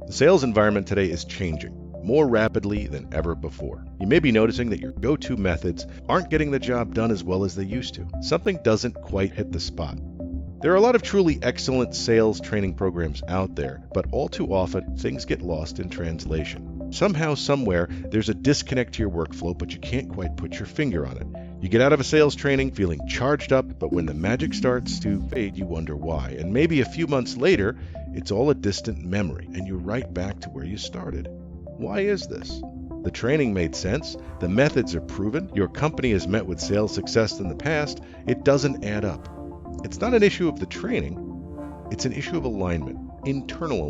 The sales environment today is changing more rapidly than ever before. You may be noticing that your go-to methods aren't getting the job done as well as they used to. Something doesn't quite hit the spot. There are a lot of truly excellent sales training programs out there, but all too often things get lost in translation. Somehow, somewhere, there's a disconnect to your workflow, but you can't quite put your finger on it. You get out of a sales training feeling charged up, but when the magic starts to fade, you wonder why. And maybe a few months later, it's all a distant memory, and you're right back to where you started. Why is this? The training made sense, the methods are proven, your company has met with sales success in the past, it doesn't add up. It's not an issue of the training, it's an issue of alignment, internal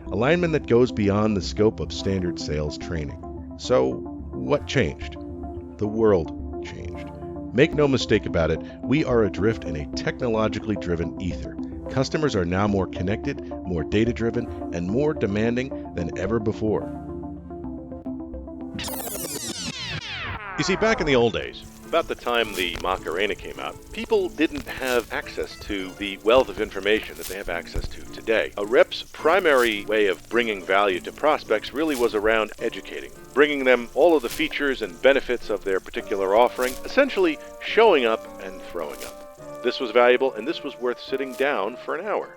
alignment that goes beyond the scope of standard sales training. So, what changed? The world changed. Make no mistake about it, we are adrift in a technologically driven ether. Customers are now more connected, more data-driven, and more demanding than ever before. You see, back in the old days, about the time the Macarena came out, people didn't have access to the wealth of information that they have access to today. A rep's primary way of bringing value to prospects really was around educating, bringing them all of the features and benefits of their particular offering, essentially showing up and throwing up. This was valuable, and this was worth sitting down for an hour.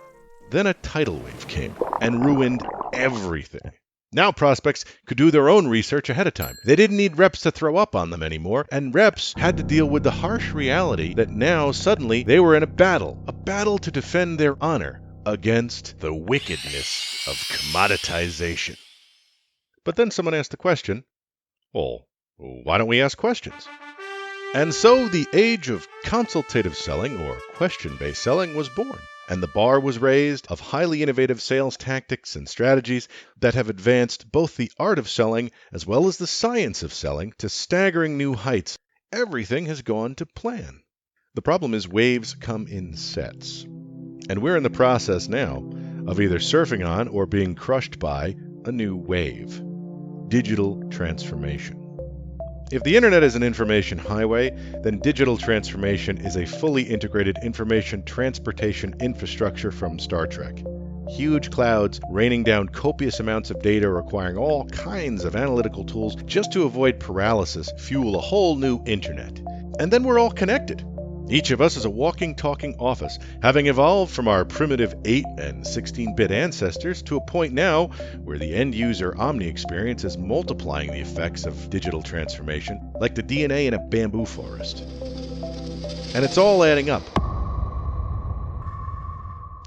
Then a tidal wave came and ruined everything. Now prospects could do their own research ahead of time. They didn't need reps to throw up on them anymore, and reps had to deal with the harsh reality that now suddenly they were in a battle to defend their honor against the wickedness of commoditization. But then someone asked the question, well, why don't we ask questions? And so the age of consultative selling, or question-based selling, was born. And the bar was raised of highly innovative sales tactics and strategies that have advanced both the art of selling as well as the science of selling to staggering new heights. Everything has gone to plan. The problem is waves come in sets. And we're in the process now of either surfing on or being crushed by a new wave. Digital transformation. If the internet is an information highway, then digital transformation is a fully integrated information transportation infrastructure from Star Trek. Huge clouds raining down copious amounts of data requiring all kinds of analytical tools just to avoid paralysis fuel a whole new internet. And then we're all connected. Each of us is a walking, talking office, having evolved from our primitive 8 and 16-bit ancestors to a point now where the end-user omni-experience is multiplying the effects of digital transformation like the DNA in a bamboo forest. And it's all adding up.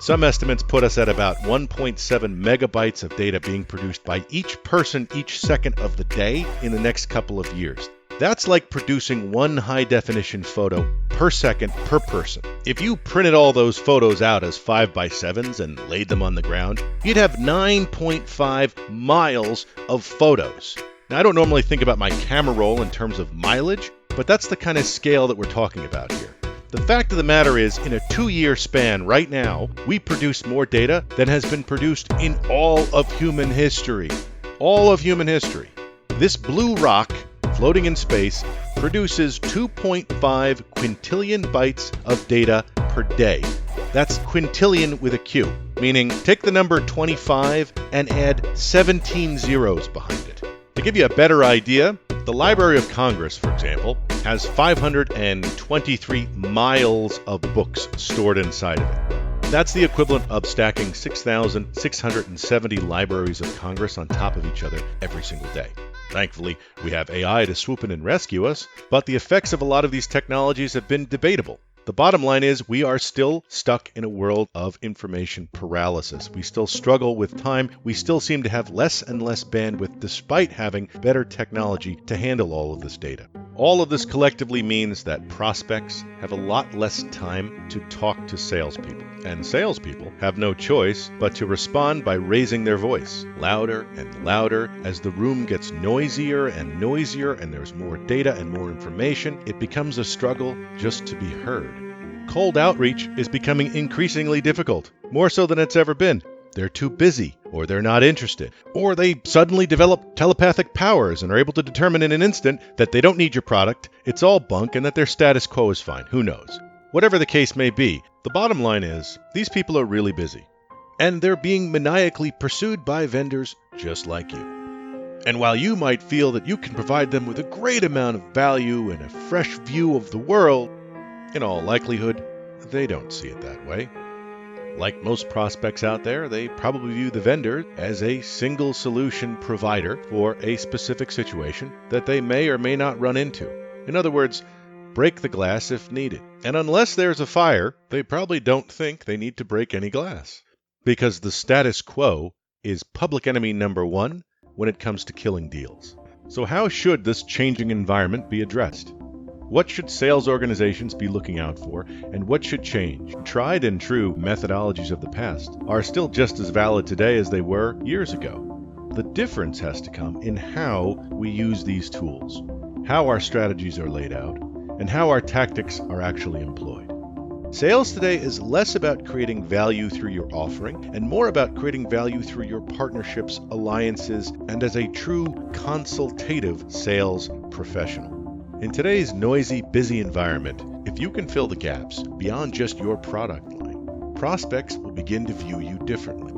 Some estimates put us at about 1.7 megabytes of data being produced by each person each second of the day in the next couple of years. That's like producing one high-definition photo per second per person. If you printed all those photos out as 5x7s and laid them on the ground, you'd have 9.5 miles of photos. Now, I don't normally think about my camera roll in terms of mileage, but that's the kind of scale that we're talking about here. The fact of the matter is, in a 2-year span right now, we produce more data than has been produced in all of human history. All of human history. This blue rock floating in space produces 2.5 quintillion bytes of data per day. That's quintillion with a Q, meaning take the number 25 and add 17 zeros behind it. To give you a better idea, the Library of Congress, for example, has 523 miles of books stored inside of it. That's the equivalent of stacking 6,670 libraries of Congress on top of each other every single day. Thankfully, we have AI to swoop in and rescue us, but the effects of a lot of these technologies have been debatable. The bottom line is we are still stuck in a world of information paralysis. We still struggle with time. We still seem to have less and less bandwidth despite having better technology to handle all of this data. All of this collectively means that prospects have a lot less time to talk to salespeople. And salespeople have no choice but to respond by raising their voice louder and louder. As the room gets noisier and noisier and there's more data and more information, it becomes a struggle just to be heard. Cold outreach is becoming increasingly difficult, more so than it's ever been. They're too busy, or they're not interested, or they suddenly develop telepathic powers and are able to determine in an instant that they don't need your product, it's all bunk, and that their status quo is fine. Who knows? Whatever the case may be, the bottom line is, these people are really busy. And they're being maniacally pursued by vendors just like you. And while you might feel that you can provide them with a great amount of value and a fresh view of the world, in all likelihood, they don't see it that way. Like most prospects out there, they probably view the vendor as a single solution provider for a specific situation that they may or may not run into. In other words, break the glass if needed. And unless there's a fire, they probably don't think they need to break any glass. Because the status quo is public enemy number one when it comes to killing deals. So how should this changing environment be addressed? What should sales organizations be looking out for, and what should change? Tried and true methodologies of the past are still just as valid today as they were years ago. The difference has to come in how we use these tools, how our strategies are laid out, and how our tactics are actually employed. Sales today is less about creating value through your offering and more about creating value through your partnerships, alliances, and as a true consultative sales professional. In today's noisy, busy environment, if you can fill the gaps beyond just your product line, prospects will begin to view you differently.